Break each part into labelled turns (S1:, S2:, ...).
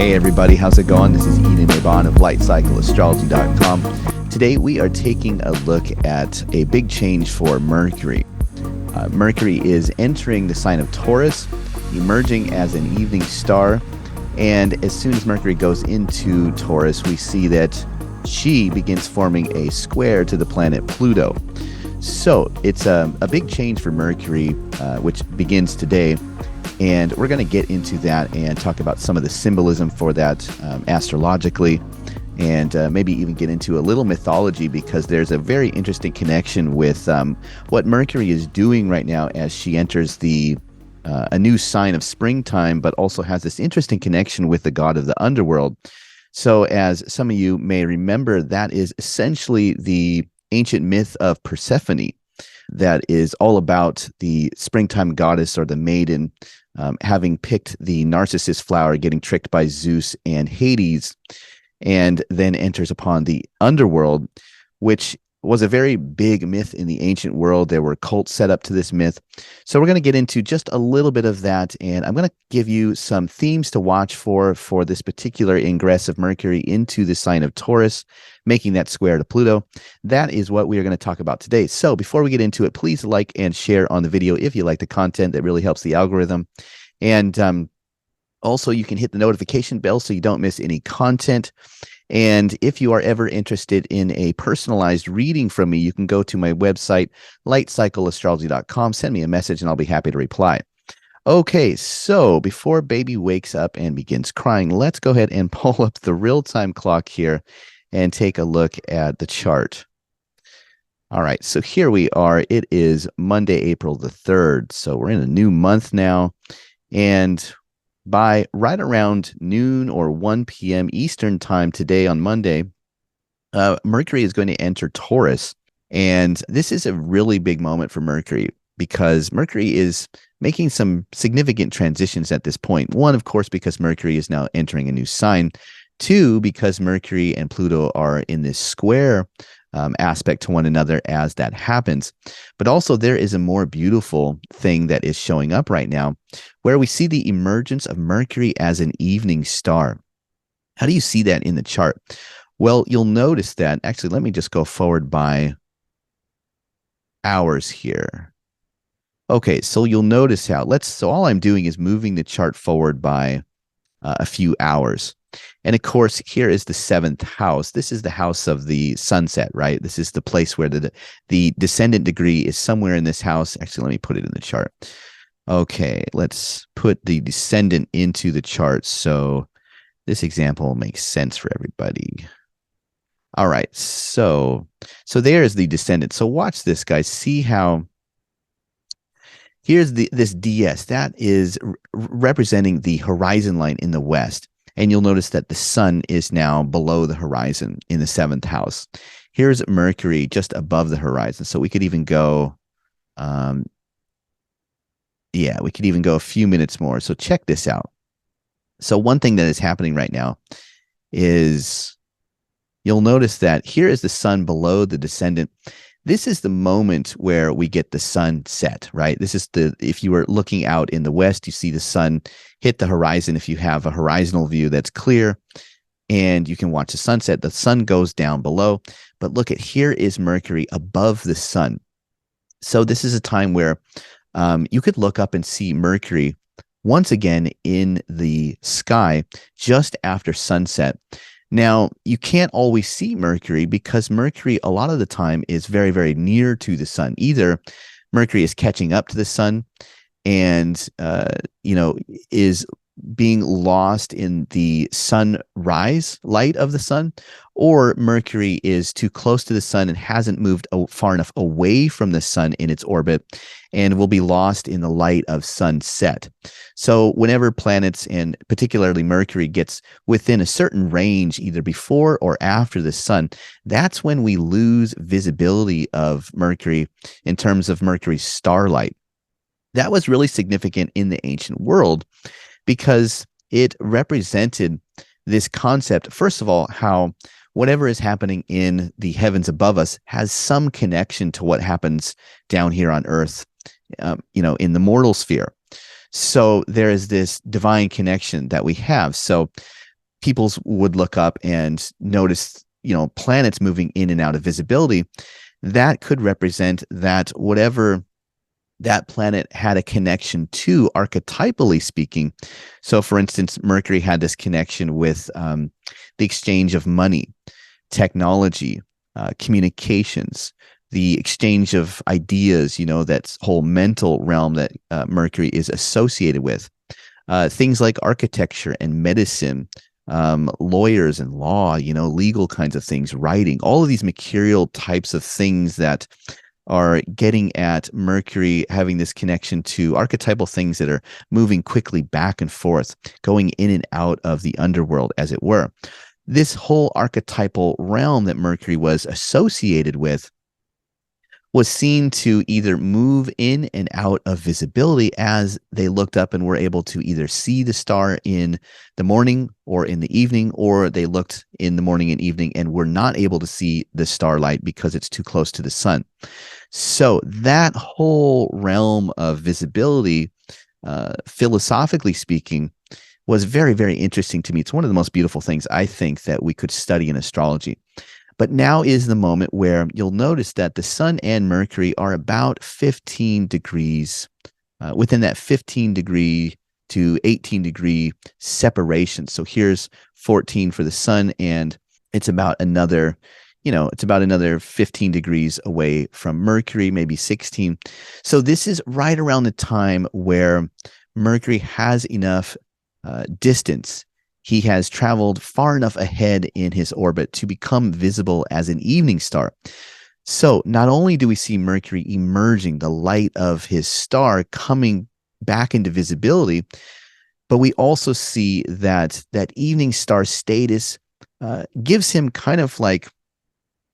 S1: Hey everybody, how's it going? This is Eden Mabon of lightcycleastrology.com. Today we are taking a look at a big change for Mercury. Mercury is entering the sign of Taurus, emerging as an evening star, and as soon as Mercury goes into Taurus, we see that she begins forming a square to the planet Pluto. So it's a big change for Mercury, which begins today. And we're going to get into that and talk about some of the symbolism for that astrologically, and maybe even get into a little mythology, because there's a very interesting connection with what Mercury is doing right now as she enters a new sign of springtime, but also has this interesting connection with the god of the underworld. So as some of you may remember, that is essentially the ancient myth of Persephone, that is all about the springtime goddess, or the maiden, having picked the narcissus flower, getting tricked by Zeus and Hades, and then enters upon the underworld, which was a very big myth in the ancient world. There were cults set up to this myth. So we're going to get into just a little bit of that, and I'm going to give you some themes to watch for this particular ingress of Mercury into the sign of Taurus, making that square to Pluto. That is what we are going to talk about today. So before we get into it, please like and share on the video if you like the content. That really helps the algorithm. And also, you can hit the notification bell so you don't miss any content. And if you are ever interested in a personalized reading from me, you can go to my website, lightcycleastrology.com. Send me a message and I'll be happy to reply. Okay, so before baby wakes up and begins crying, let's go ahead and pull up the real-time clock here and take a look at the chart. All right, so here we are. It is Monday, April the 3rd. So we're in a new month now. And by right around noon or 1 p.m. Eastern time today on Monday, Mercury is going to enter Taurus. And this is a really big moment for Mercury, because Mercury is making some significant transitions at this point. One, of course, because Mercury is now entering a new sign. Two, because Mercury and Pluto are in this square aspect to one another as that happens. But also there is a more beautiful thing that is showing up right now, where we see the emergence of Mercury as an evening star. How do you see that in the chart? Well, you'll notice that, actually, let me just go forward by hours here. Okay, so you'll notice how, so all I'm doing is moving the chart forward by a few hours. And of course, here is the 7th house. This is the house of the sunset, right? This is the place where the descendant degree is somewhere in this house. Actually, let me put it in the chart. Okay, let's put the descendant into the chart so this example makes sense for everybody. All right, so there is the descendant. So watch this, guys. See how here's this DS. That is representing the horizon line in the west. And you'll notice that the sun is now below the horizon in the 7th house. Here's Mercury just above the horizon. So we could even go, we could even go a few minutes more. So check this out. So one thing that is happening right now is you'll notice that here is the sun below the descendant. This is the moment where we get the sunset, right? This is if you were looking out in the west, you see the sun hit the horizon. If you have a horizontal view that's clear and you can watch the sunset, the sun goes down below. But look at, here is Mercury above the sun. So this is a time where you could look up and see Mercury once again in the sky just after sunset. Now, you can't always see Mercury, because Mercury, a lot of the time, is very, very near to the sun. Either Mercury is catching up to the sun and, is being lost in the sunrise light of the sun, or Mercury is too close to the sun and hasn't moved far enough away from the sun in its orbit and will be lost in the light of sunset. So whenever planets, and particularly Mercury, gets within a certain range, either before or after the sun, that's when we lose visibility of Mercury in terms of Mercury's starlight. That was really significant in the ancient world, because it represented this concept, first of all, how whatever is happening in the heavens above us has some connection to what happens down here on Earth, in the mortal sphere. So there is this divine connection that we have. So peoples would look up and notice, planets moving in and out of visibility, that could represent that whatever that planet had a connection to, archetypally speaking. So, for instance, Mercury had this connection with the exchange of money, technology, communications, the exchange of ideas, that whole mental realm that Mercury is associated with. Things like architecture and medicine, lawyers and law, legal kinds of things, writing, all of these mercurial types of things that are getting at Mercury having this connection to archetypal things that are moving quickly back and forth, going in and out of the underworld, as it were. This whole archetypal realm that Mercury was associated with was seen to either move in and out of visibility as they looked up and were able to either see the star in the morning or in the evening, or they looked in the morning and evening and were not able to see the starlight because it's too close to the sun. So that whole realm of visibility, philosophically speaking, was very, very interesting to me. It's one of the most beautiful things I think that we could study in astrology. But now is the moment where you'll notice that the sun and Mercury are about 15 degrees, within that 15 degree to 18 degree separation. So here's 14 for the sun, and it's about another 15 degrees away from Mercury, maybe 16. So this is right around the time where Mercury has enough distance. He has traveled far enough ahead in his orbit to become visible as an evening star. So not only do we see Mercury emerging, the light of his star coming back into visibility, but we also see that evening star status gives him kind of like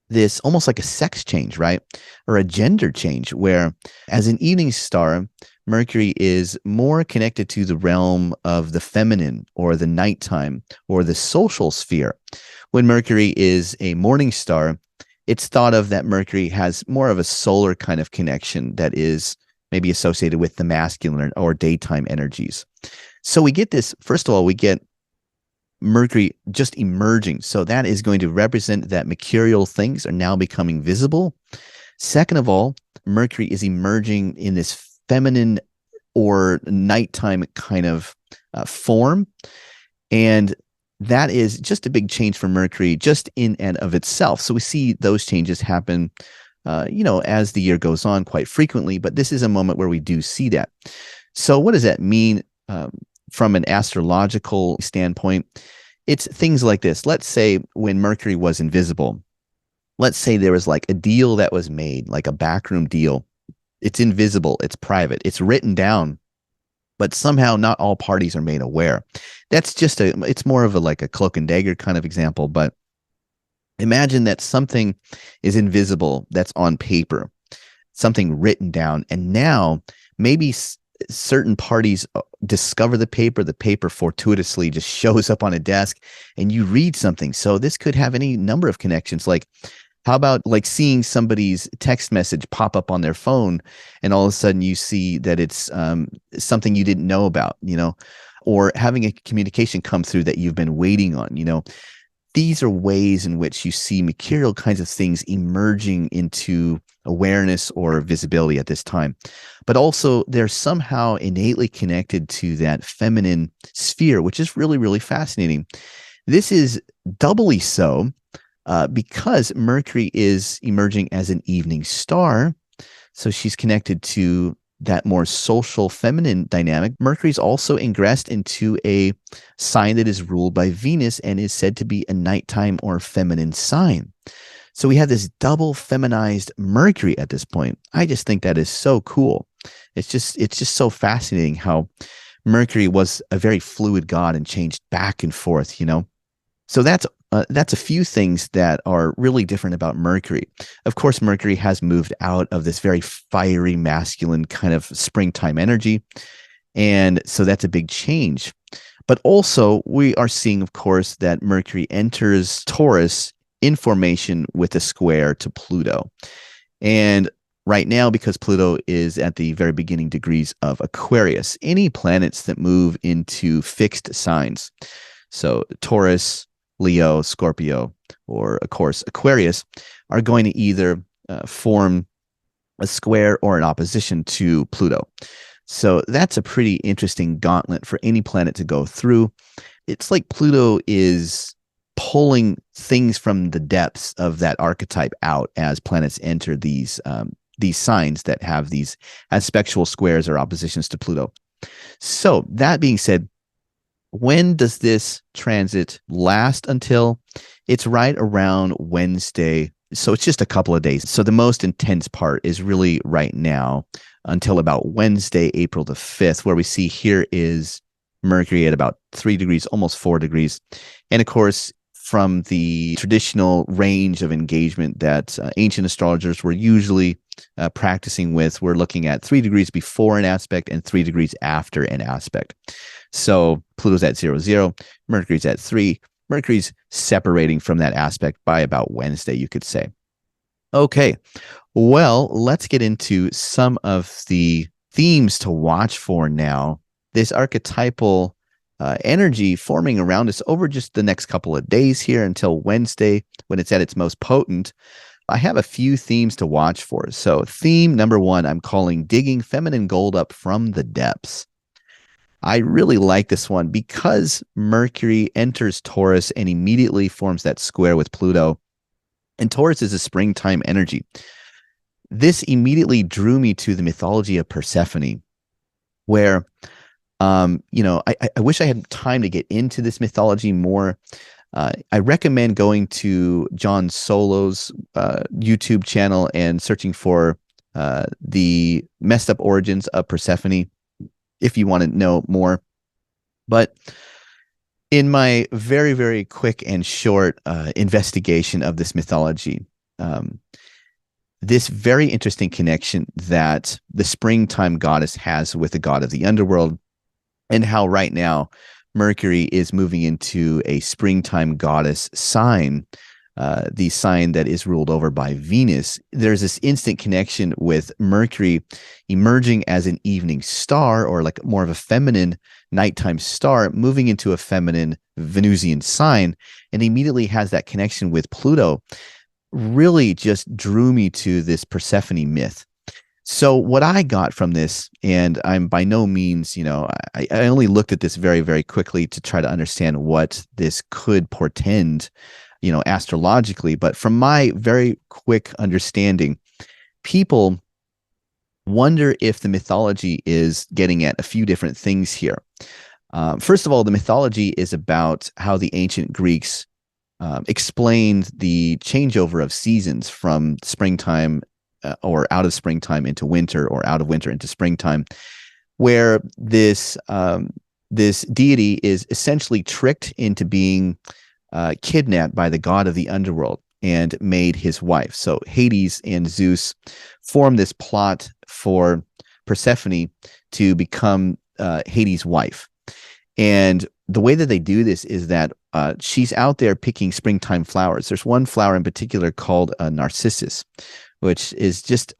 S1: this, almost like a sex change, right? Or a gender change, where as an evening star, Mercury is more connected to the realm of the feminine or the nighttime or the social sphere. When Mercury is a morning star, it's thought of that Mercury has more of a solar kind of connection that is maybe associated with the masculine or daytime energies. So we get this, first of all, we get Mercury just emerging. So that is going to represent that mercurial things are now becoming visible. Second of all, Mercury is emerging in this feminine or nighttime kind of form. And that is just a big change for Mercury just in and of itself. So we see those changes happen, as the year goes on quite frequently, but this is a moment where we do see that. So what does that mean from an astrological standpoint? It's things like this. Let's say when Mercury was invisible, let's say there was like a deal that was made, like a backroom deal. It's invisible, it's private, it's written down, but somehow not all parties are made aware. That's just it's more of like a cloak and dagger kind of example, but imagine that something is invisible that's on paper, something written down, and now maybe certain parties discover the paper fortuitously just shows up on a desk and you read something. So this could have any number of connections. Like, how about like seeing somebody's text message pop up on their phone and all of a sudden you see that it's something you didn't know about, or having a communication come through that you've been waiting on, These are ways in which you see mercurial kinds of things emerging into awareness or visibility at this time. But also they're somehow innately connected to that feminine sphere, which is really, really fascinating. This is doubly so because Mercury is emerging as an evening star. So she's connected to that more social feminine dynamic. Mercury's also ingressed into a sign that is ruled by Venus and is said to be a nighttime or feminine sign. So we have this double feminized Mercury at this point. I just think that is so cool. It's just so fascinating how Mercury was a very fluid god and changed back and forth, So that's a few things that are really different about Mercury. Of course, Mercury has moved out of this very fiery, masculine kind of springtime energy. And so that's a big change. But also, we are seeing, of course, that Mercury enters Taurus in formation with a square to Pluto. And right now, because Pluto is at the very beginning degrees of Aquarius, any planets that move into fixed signs, So Taurus, Leo, Scorpio, or of course Aquarius are going to either form a square or an opposition to Pluto. So that's a pretty interesting gauntlet for any planet to go through. It's like Pluto is pulling things from the depths of that archetype out as planets enter these signs that have these aspectual squares or oppositions to Pluto. So that being said, when does this transit last until? It's right around Wednesday. So it's just a couple of days. So the most intense part is really right now until about Wednesday, April the 5th, where we see here is Mercury at about 3 degrees, almost 4 degrees. And of course, from the traditional range of engagement that ancient astrologers were usually practicing with, we're looking at 3 degrees before an aspect and 3 degrees after an aspect. So Pluto's at 0, Mercury's at 3. Mercury's separating from that aspect by about Wednesday, you could say. Okay, well, let's get into some of the themes to watch for now. This archetypal energy forming around us over just the next couple of days here until Wednesday when it's at its most potent. I have a few themes to watch for. So theme number 1, I'm calling digging feminine gold up from the depths. I really like this one because Mercury enters Taurus and immediately forms that square with Pluto. And Taurus is a springtime energy. This immediately drew me to the mythology of Persephone, where, I wish I had time to get into this mythology more. I recommend going to John Solo's YouTube channel and searching for the messed up origins of Persephone, if you want to know more. But in my very, very quick and short investigation of this mythology, this very interesting connection that the springtime goddess has with the god of the underworld, and how right now Mercury is moving into a springtime goddess sign, the sign that is ruled over by Venus. There's this instant connection with Mercury emerging as an evening star, or like more of a feminine nighttime star, moving into a feminine Venusian sign, and immediately has that connection with Pluto. Really just drew me to this Persephone myth. So what I got from this, and I'm by no means, I only looked at this very, very quickly to try to understand what this could portend, astrologically. But from my very quick understanding, people wonder if the mythology is getting at a few different things here. First of all, the mythology is about how the ancient Greeks explained the changeover of seasons from springtime or out of springtime into winter, or out of winter into springtime, where this deity is essentially tricked into being kidnapped by the god of the underworld and made his wife. So Hades and Zeus form this plot for Persephone to become Hades' wife. And the way that they do this is that she's out there picking springtime flowers. There's one flower in particular called Narcissus, which is just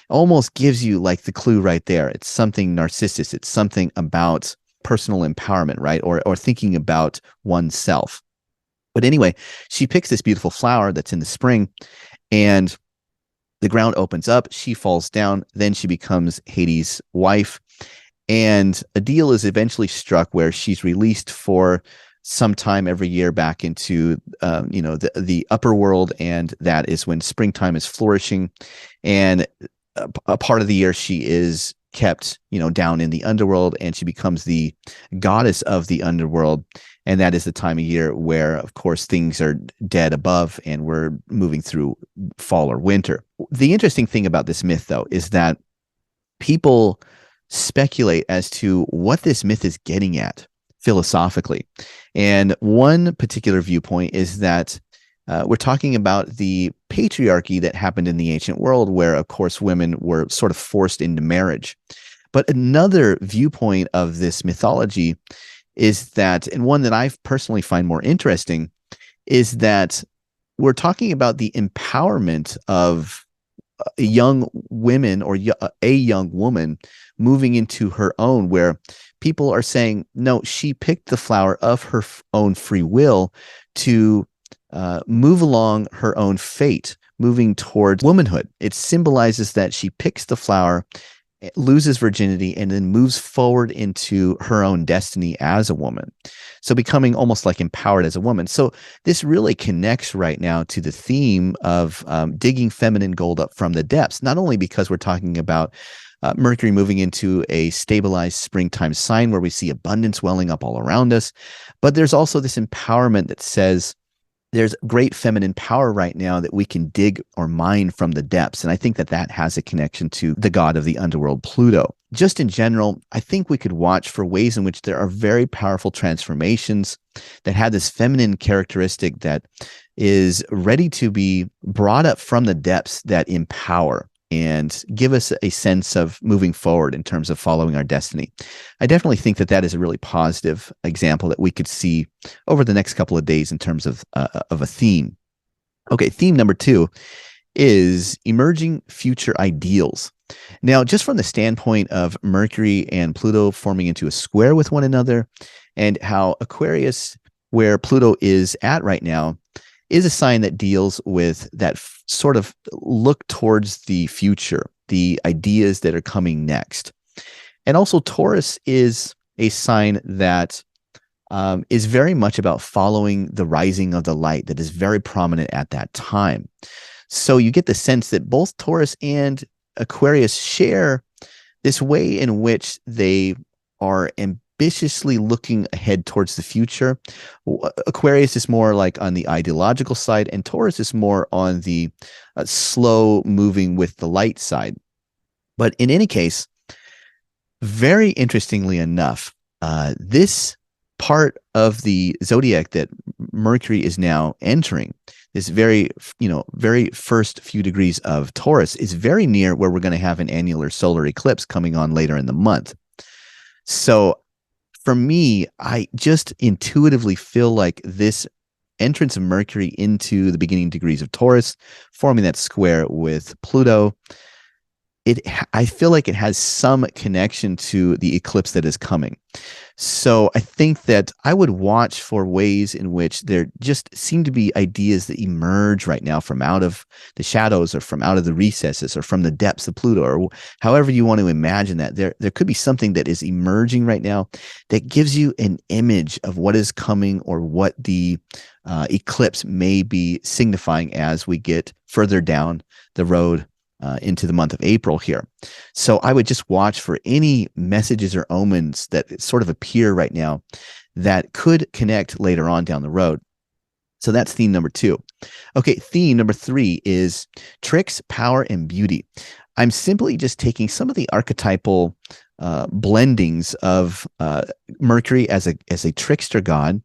S1: almost gives you like the clue right there. It's something Narcissus. It's something about personal empowerment, right? Or thinking about oneself. But anyway, she picks this beautiful flower that's in the spring, and the ground opens up. She falls down. Then she becomes Hades' wife. And a deal is eventually struck where she's released for some time every year back into, the upper world. And that is when springtime is flourishing. And a part of the year she is kept, down in the underworld, and she becomes the goddess of the underworld. And that is the time of year where, of course, things are dead above and we're moving through fall or winter. The interesting thing about this myth, though, is that people speculate as to what this myth is getting at philosophically. And one particular viewpoint is that we're talking about the patriarchy that happened in the ancient world, where, of course, women were sort of forced into marriage. But another viewpoint of this mythology is that, and one that I personally find more interesting, is that we're talking about the empowerment of young women, or a young woman moving into her own, where people are saying, no, she picked the flower of her own free will to move along her own fate, moving towards womanhood. It symbolizes that she picks the flower, loses virginity, and then moves forward into her own destiny as a woman. So becoming almost like empowered as a woman. So this really connects right now to the theme of digging feminine gold up from the depths, not only because we're talking about Mercury moving into a stabilized springtime sign where we see abundance welling up all around us, but there's also this empowerment that says, there's great feminine power right now that we can dig or mine from the depths. And I think that that has a connection to the god of the underworld, Pluto. Just in general, I think we could watch for ways in which there are very powerful transformations that have this feminine characteristic that is ready to be brought up from the depths that empower and give us a sense of moving forward in terms of following our destiny. I definitely think that that is a really positive example that we could see over the next couple of days in terms of a theme. Okay, theme number 2 is emerging future ideals. Now, just from the standpoint of Mercury and Pluto forming into a square with one another, and how Aquarius, where Pluto is at right now, is a sign that deals with that sort of look towards the future, the ideas that are coming next. And also Taurus is a sign that is very much about following the rising of the light that is very prominent at that time. So you get the sense that both Taurus and Aquarius share this way in which they are ambitiously looking ahead towards the future. Aquarius is more like on the ideological side, and Taurus is more on the slow moving with the light side. But in any case, very interestingly enough, this part of the zodiac that Mercury is now entering, this very first few degrees of Taurus, is very near where we're going to have an annular solar eclipse coming on later in the month. So for me, I just intuitively feel like this entrance of Mercury into the beginning degrees of Taurus, forming that square with Pluto, I feel like it has some connection to the eclipse that is coming. So I think that I would watch for ways in which there just seem to be ideas that emerge right now from out of the shadows, or from out of the recesses, or from the depths of Pluto, or however you want to imagine that. There could be something that is emerging right now that gives you an image of what is coming, or what the eclipse may be signifying as we get further down the road into the month of April here. So I would just watch for any messages or omens that sort of appear right now that could connect later on down the road. So that's theme number 2. Okay, theme number 3 is tricks, power, and beauty. I'm simply just taking some of the archetypal blendings of Mercury as a trickster god,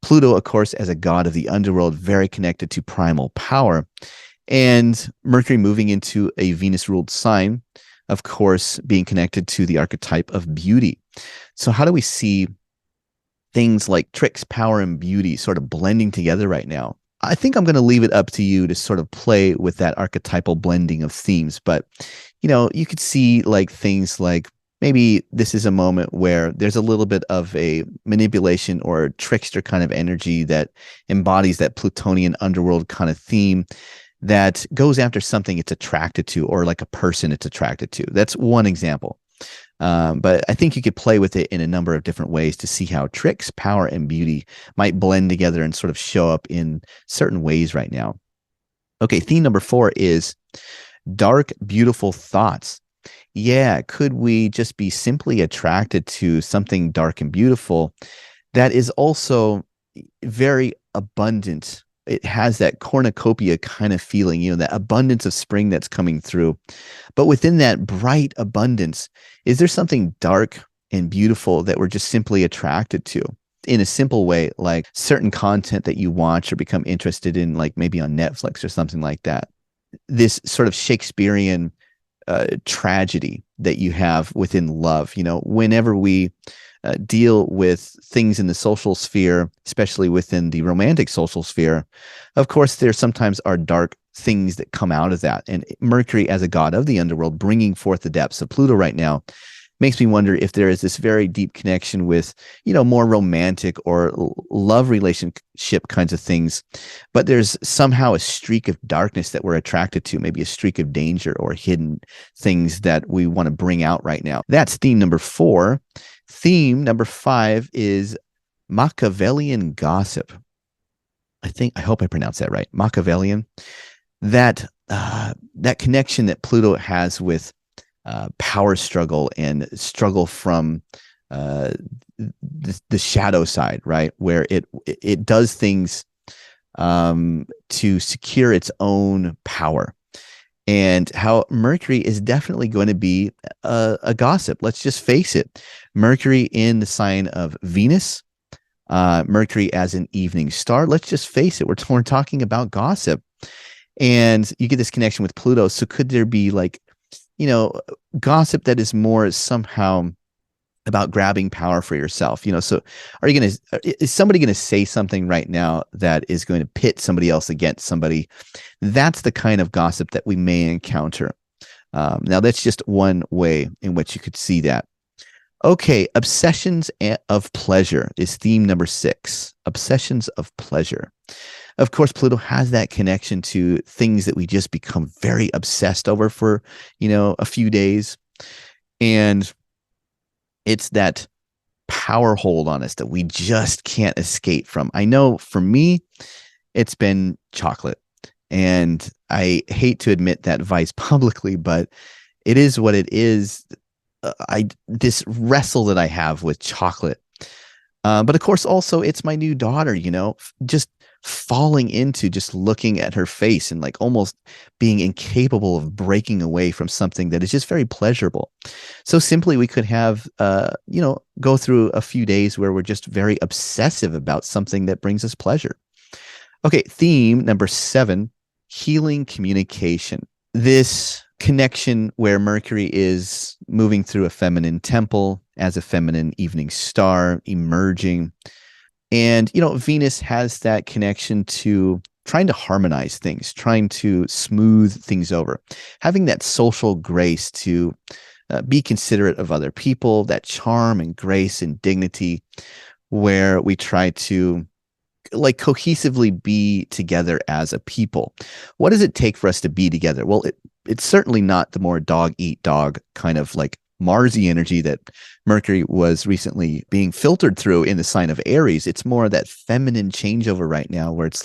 S1: Pluto, of course, as a god of the underworld, very connected to primal power, and Mercury moving into a Venus-ruled sign, of course, being connected to the archetype of beauty. So how do we see things like tricks, power, and beauty sort of blending together right now? I think I'm going to leave it up to you to sort of play with that archetypal blending of themes. But, you could see like things like, maybe this is a moment where there's a little bit of a manipulation or trickster kind of energy that embodies that Plutonian underworld kind of theme, that goes after something it's attracted to, or like a person it's attracted to. That's one example. But I think you could play with it in a number of different ways to see how tricks, power, and beauty might blend together and sort of show up in certain ways right now. Okay, theme number 4 is dark, beautiful thoughts. Yeah, could we just be simply attracted to something dark and beautiful that is also very abundant? It has that cornucopia kind of feeling, that abundance of spring that's coming through. But within that bright abundance, is there something dark and beautiful that we're just simply attracted to? In a simple way, like certain content that you watch or become interested in, like maybe on Netflix or something like that. This sort of Shakespearean tragedy that you have within love. Whenever we deal with things in the social sphere, especially within the romantic social sphere, of course, there sometimes are dark things that come out of that. And Mercury, as a god of the underworld, bringing forth the depths of Pluto right now, Makes me wonder if there is this very deep connection with, more romantic or love relationship kinds of things, but there's somehow a streak of darkness that we're attracted to, maybe a streak of danger or hidden things that we want to bring out right now. That's theme number 4. Theme number 5 is Machiavellian gossip. I hope I pronounced that right. Machiavellian. That connection that Pluto has with power struggle and struggle from the shadow side, right? Where it does things to secure its own power. And how Mercury is definitely going to be a gossip. Let's just face it. Mercury in the sign of Venus, Mercury as an evening star. Let's just face it. We're talking about gossip. And you get this connection with Pluto. So could there be gossip that is more somehow about grabbing power for yourself? So is somebody going to say something right now that is going to pit somebody else against somebody? That's the kind of gossip that we may encounter. Now, that's just one way in which you could see that. Okay, obsessions of pleasure is theme number 6. Obsessions of pleasure. Of course, Pluto has that connection to things that we just become very obsessed over for, a few days. And it's that power hold on us that we just can't escape from. I know for me, it's been chocolate. And I hate to admit that vice publicly, but it is what it is. This wrestle that I have with chocolate. But of course, also it's my new daughter, just falling into just looking at her face and almost being incapable of breaking away from something that is just very pleasurable. So simply we could have, go through a few days where we're just very obsessive about something that brings us pleasure. Okay, theme number 7, healing communication. This connection where Mercury is moving through a feminine temple as a feminine evening star emerging. And, Venus has that connection to trying to harmonize things, trying to smooth things over, having that social grace to be considerate of other people, that charm and grace and dignity where we try to cohesively be together as a people. What does it take for us to be together? Well, it's certainly not the more dog eat dog kind of Marsy energy that Mercury was recently being filtered through in the sign of Aries. It's more of that feminine changeover right now where it's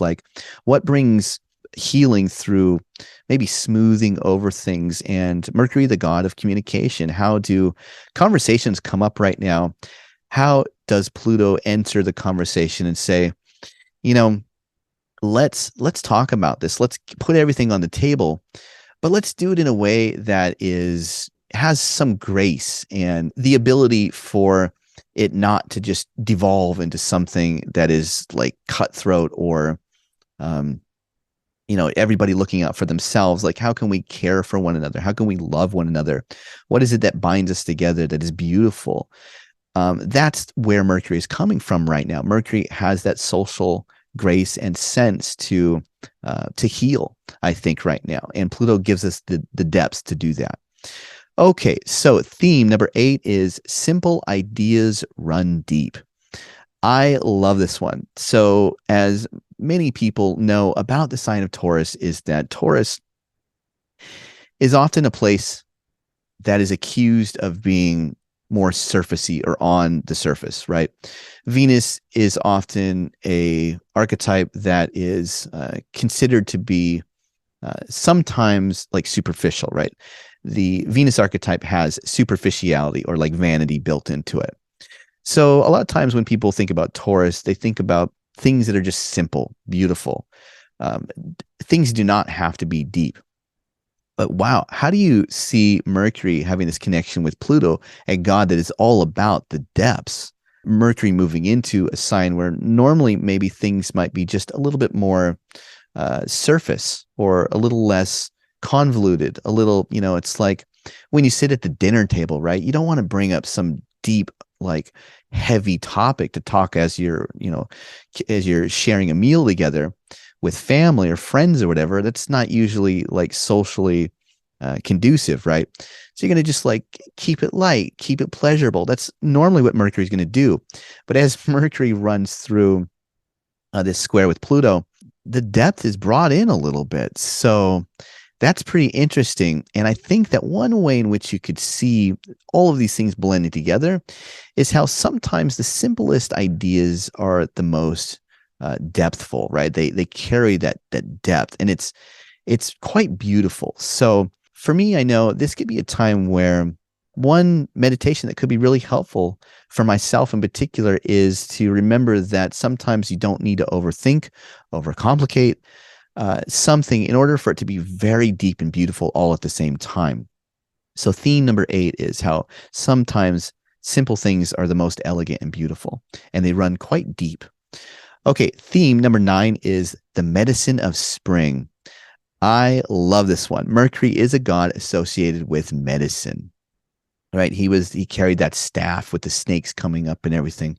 S1: what brings healing through maybe smoothing over things. And Mercury, the god of communication, how do conversations come up right now? How does Pluto enter the conversation and say, let's talk about this. Let's put everything on the table, but let's do it in a way that has some grace and the ability for it not to just devolve into something that is cutthroat or, everybody looking out for themselves. How can we care for one another? How can we love one another? What is it that binds us together that is beautiful? That's where Mercury is coming from right now. Mercury has that social grace and sense to heal, I think, right now. And Pluto gives us the depths to do that. Okay, so theme number 8 is simple ideas run deep. I love this one. So as many people know about the sign of Taurus is that Taurus is often a place that is accused of being more surfacey or on the surface, right? Venus is often a archetype that is considered to be sometimes superficial, right? The Venus archetype has superficiality or vanity built into it. So a lot of times when people think about Taurus, they think about things that are just simple, beautiful. Things do not have to be deep. But wow, how do you see Mercury having this connection with Pluto, a god that is all about the depths? Mercury moving into a sign where normally maybe things might be just a little bit more surface or a little less convoluted, a little, it's like when you sit at the dinner table, right? You don't want to bring up some deep, heavy topic to talk as you're sharing a meal together with family or friends or whatever. That's not usually socially conducive, right? So you're going to just like keep it light, keep it pleasurable. That's normally what Mercury is going to do. But as Mercury runs through this square with Pluto, the depth is brought in a little bit. So that's pretty interesting. And I think that one way in which you could see all of these things blending together is how sometimes the simplest ideas are the most depthful, right? They carry that depth, and it's quite beautiful. So for me, I know this could be a time where one meditation that could be really helpful for myself in particular is to remember that sometimes you don't need to overthink, overcomplicate something in order for it to be very deep and beautiful all at the same time. So theme number 8 is how sometimes simple things are the most elegant and beautiful, and they run quite deep. Okay, theme number 9 is the medicine of spring. I love this one. Mercury is a god associated with medicine, right? He carried that staff with the snakes coming up and everything.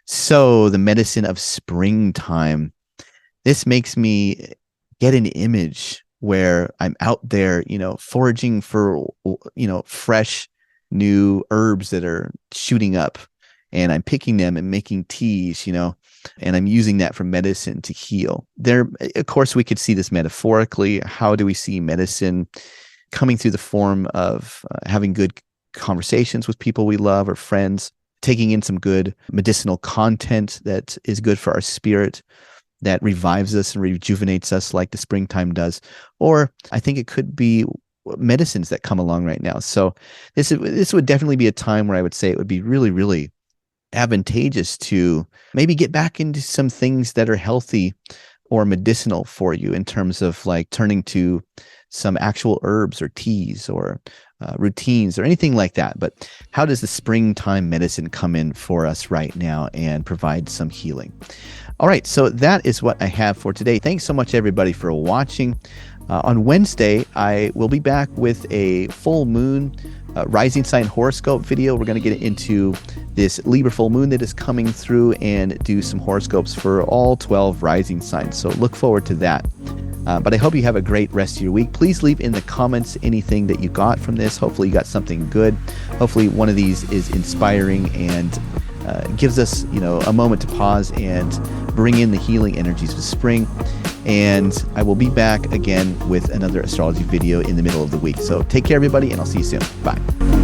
S1: So the medicine of springtime, this makes me get an image where I'm out there, foraging for, fresh new herbs that are shooting up, and I'm picking them and making teas, and I'm using that for medicine to heal. Of course, we could see this metaphorically. How do we see medicine coming through the form of having good conversations with people we love or friends, taking in some good medicinal content that is good for our spirit, that revives us and rejuvenates us like the springtime does? Or I think it could be medicines that come along right now. So this would definitely be a time where I would say it would be really, really advantageous to maybe get back into some things that are healthy or medicinal for you, in terms of like turning to some actual herbs or teas or routines or anything like that. But how does the springtime medicine come in for us right now and provide some healing? All right, so that is what I have for today. Thanks so much, everybody, for watching. On Wednesday, I will be back with a full moon rising sign horoscope video. We're going to get into this Libra full moon that is coming through and do some horoscopes for all 12 rising signs. So look forward to that. But I hope you have a great rest of your week. Please leave in the comments anything that you got from this. Hopefully you got something good. Hopefully one of these is inspiring and gives us, a moment to pause and bring in the healing energies of spring. And I will be back again with another astrology video in the middle of the week. So take care, everybody, and I'll see you soon. Bye.